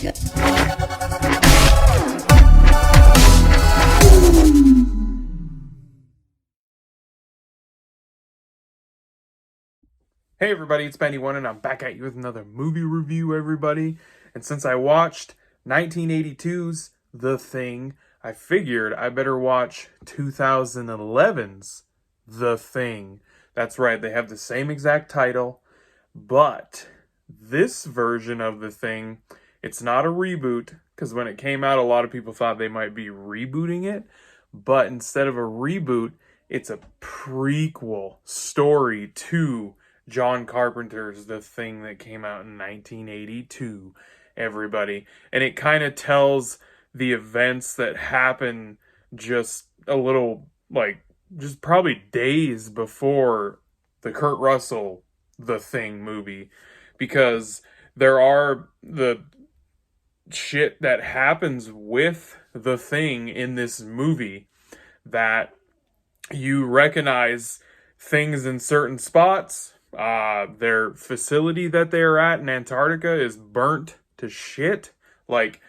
shit. Hey everybody, it's Benny1 and I'm back at you with another movie review, everybody. And since I watched 1982's The Thing, I figured I better watch 2011's The Thing. That's right, they have the same exact title, but this version of The Thing, it's not a reboot, because when it came out, a lot of people thought they might be rebooting it, but instead of a reboot, it's a prequel story to John Carpenter's The Thing that came out in 1982, everybody. And it kind of tells the events that happen just a little, just probably days before the Kurt Russell The Thing movie. Because there are the shit that happens with The Thing in this movie that you recognize things in certain spots. Their facility that they are at in Antarctica is burnt to shit. Like,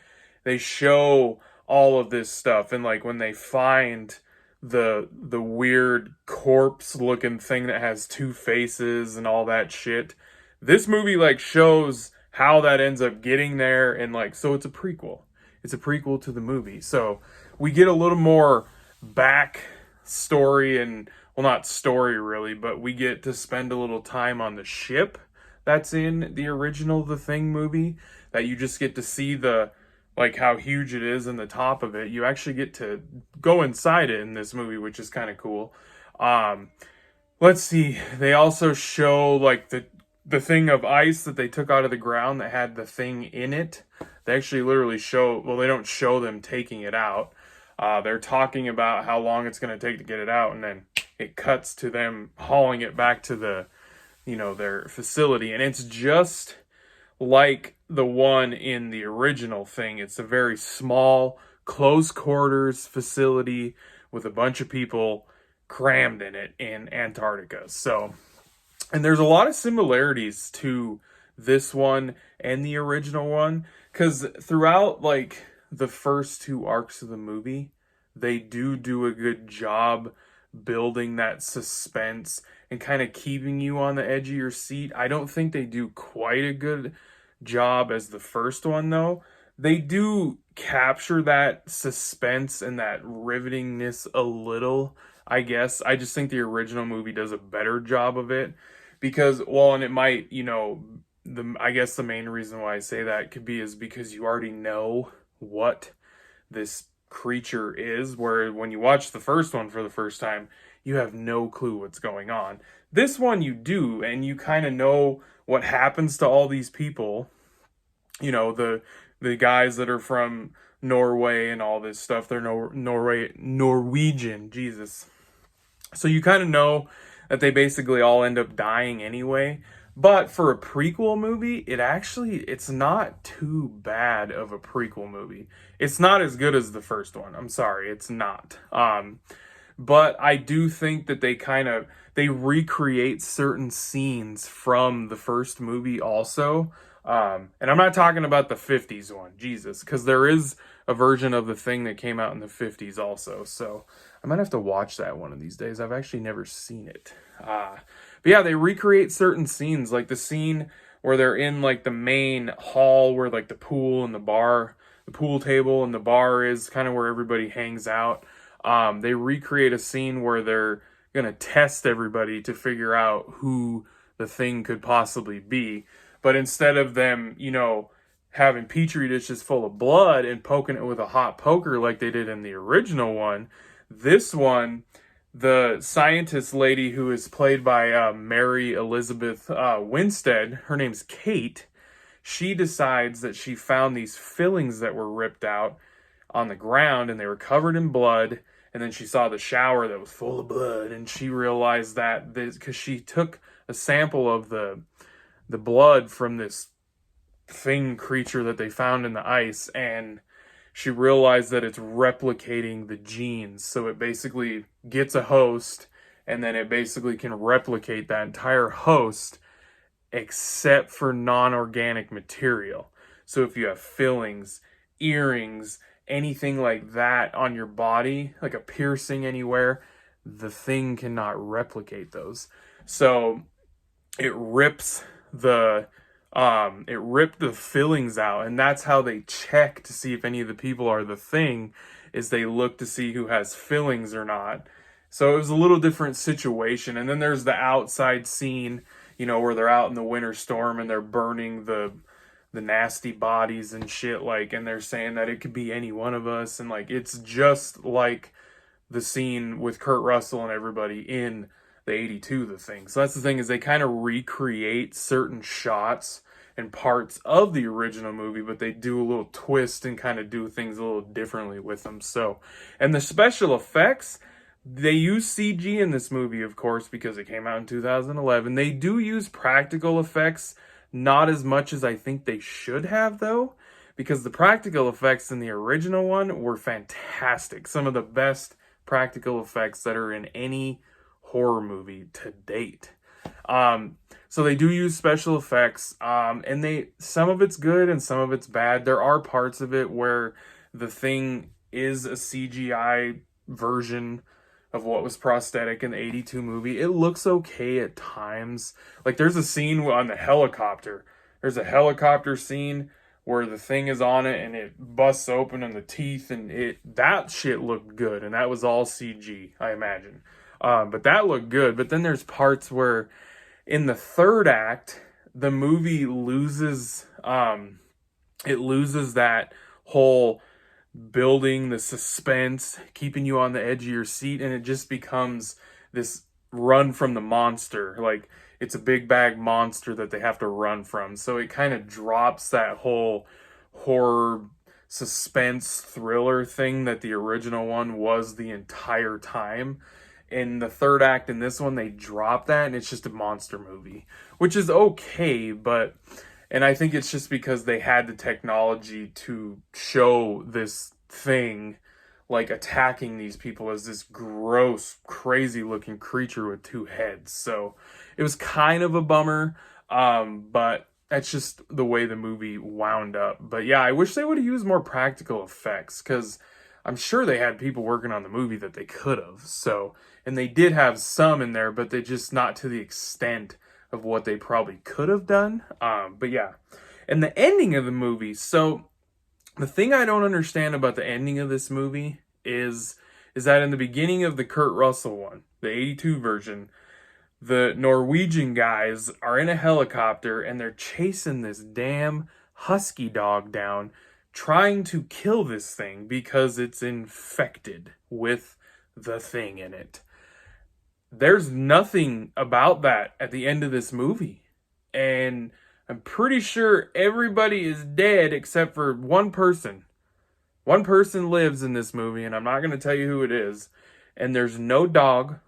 they show all of this stuff, and like when they find the weird corpse looking thing that has two faces and all that shit, this movie like shows how that ends up getting there, and like, so it's a prequel. It's a prequel to the movie. So we get a little more back story, and well, not story really, but we get to spend a little time on the ship that's in the original The Thing movie, that you just get to see the, like, how huge it is and the top of it. You actually get to go inside it in this movie, which is kind of cool. Let's see, they also show like the thing of ice that they took out of the ground that had the thing in it. They actually literally show, well, they don't show them taking it out. They're talking about how long it's going to take to get it out, and then it cuts to them hauling it back to the, their facility. And it's just like the one in the original Thing. It's a very small, close quarters facility with a bunch of people crammed in it in Antarctica. So, and there's a lot of similarities to this one and the original one, because throughout like the first two arcs of the movie, they do a good job building that suspense and kind of keeping you on the edge of your seat. I don't think they do quite a good job as the first one, though. They do capture that suspense and that rivetingness a little, I guess. I just think the original movie does a better job of it, because, well, and it might, I guess the main reason why I say that could be is because you already know what this creature is, where when you watch the first one for the first time, you have no clue what's going on. This one you do, and you kind of know what happens to all these people, the guys that are from Norway and all this stuff. They're Norwegian, Jesus. So you kind of know that they basically all end up dying anyway. But for a prequel movie, it's not too bad of a prequel movie. It's not as good as the first one. I'm sorry, it's not. But I do think that they recreate certain scenes from the first movie also. And I'm not talking about the 50s one, Jesus, because there is a version of The Thing that came out in the 50s also. So I might have to watch that one of these days. I've actually never seen it. But yeah, they recreate certain scenes, like the scene where they're in like the main hall where like the pool and the pool table and the bar is kind of where everybody hangs out. They recreate a scene where they're going to test everybody to figure out who the Thing could possibly be. But instead of them, having petri dishes full of blood and poking it with a hot poker like they did in the original one, this one, the scientist lady who is played by Mary Elizabeth Winstead, her name's Kate, she decides that she found these fillings that were ripped out on the ground, and they were covered in blood, and then she saw the shower that was full of blood, and she realized that because she took a sample of the blood from this Thing creature that they found in the ice, and she realized that it's replicating the genes. So it basically gets a host, and then it basically can replicate that entire host except for non-organic material. So if you have fillings, earrings, anything like that on your body, like a piercing anywhere, the Thing cannot replicate those. So it rips the it ripped the fillings out, and that's how they check to see if any of the people are the Thing, is they look to see who has fillings or not. So it was a little different situation. And then there's the outside scene, you know, where they're out in the winter storm and they're burning the nasty bodies and shit, like, and they're saying that it could be any one of us, and like it's just like the scene with Kurt Russell and everybody in the 82 The Thing. So that's the thing, is they kind of recreate certain shots and parts of the original movie, but they do a little twist and kind of do things a little differently with them. So, and the special effects, they use CG in this movie, of course, because it came out in 2011. They do use practical effects, not as much as I think they should have, though, because the practical effects in the original one were fantastic. Some of the best practical effects that are in any horror movie to date. So they do use special effects, and some of it's good and some of it's bad. There are parts of it where the Thing is a CGI version of what was prosthetic in the 82 movie. It looks okay at times. Like there's a scene on the helicopter. There's a helicopter scene where the Thing is on it and it busts open and the teeth, and that shit looked good, and that was all CG, I imagine. But that looked good. But then there's parts where in the third act, the movie loses that whole building the suspense, keeping you on the edge of your seat, and it just becomes this run from the monster. Like it's a big bag monster that they have to run from. So it kind of drops that whole horror suspense thriller thing that the original one was the entire time. In the third act in this one, they drop that, and it's just a monster movie, which is okay, and I think it's just because they had the technology to show this Thing like attacking these people as this gross, crazy looking creature with two heads. So it was kind of a bummer, but that's just the way the movie wound up. But yeah, I wish they would have used more practical effects, because I'm sure they had people working on the movie that they could have. So, and they did have some in there, but they just not to the extent of what they probably could have done. But yeah, and the ending of the movie. So the thing I don't understand about the ending of this movie is that in the beginning of the Kurt Russell one, the 82 version, the Norwegian guys are in a helicopter and they're chasing this damn husky dog down, trying to kill this thing because it's infected with the Thing in it. There's nothing about that at the end of this movie. And I'm pretty sure everybody is dead except for one person. One person lives in this movie, and I'm not going to tell you who it is. And there's no dog,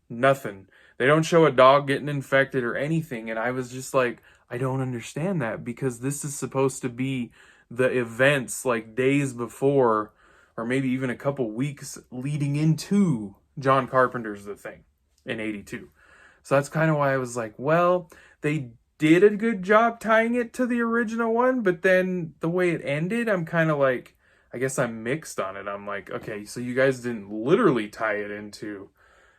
nothing. They don't show a dog getting infected or anything. And I was just like, I don't understand that, because this is supposed to be the events like days before, or maybe even a couple weeks leading into John Carpenter's The Thing in 82. So that's kind of why I was like, well, they did a good job tying it to the original one, but then the way it ended, I'm kind of like, I guess I'm mixed on it. I'm like, okay, so you guys didn't literally tie it into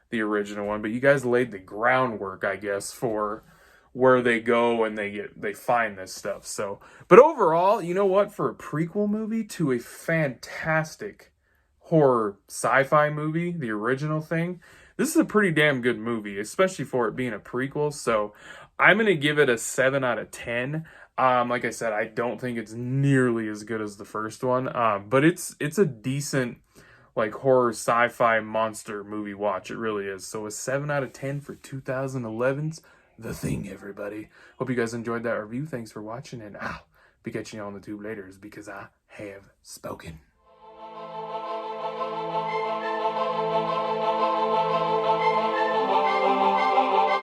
the original one, but you guys laid the groundwork, I guess, for where they go and they find this stuff. So, but overall, you know what? For a prequel movie to a fantastic horror sci-fi movie, the original Thing, this is a pretty damn good movie, especially for it being a prequel. So I'm going to give it a 7 out of 10. Like I said, I don't think it's nearly as good as the first one. But it's a decent like horror sci-fi monster movie watch. It really is. So a 7 out of 10 for 2011's The Thing, everybody. Hope you guys enjoyed that review. Thanks for watching, and I'll be catching you on the tube later, because I have spoken.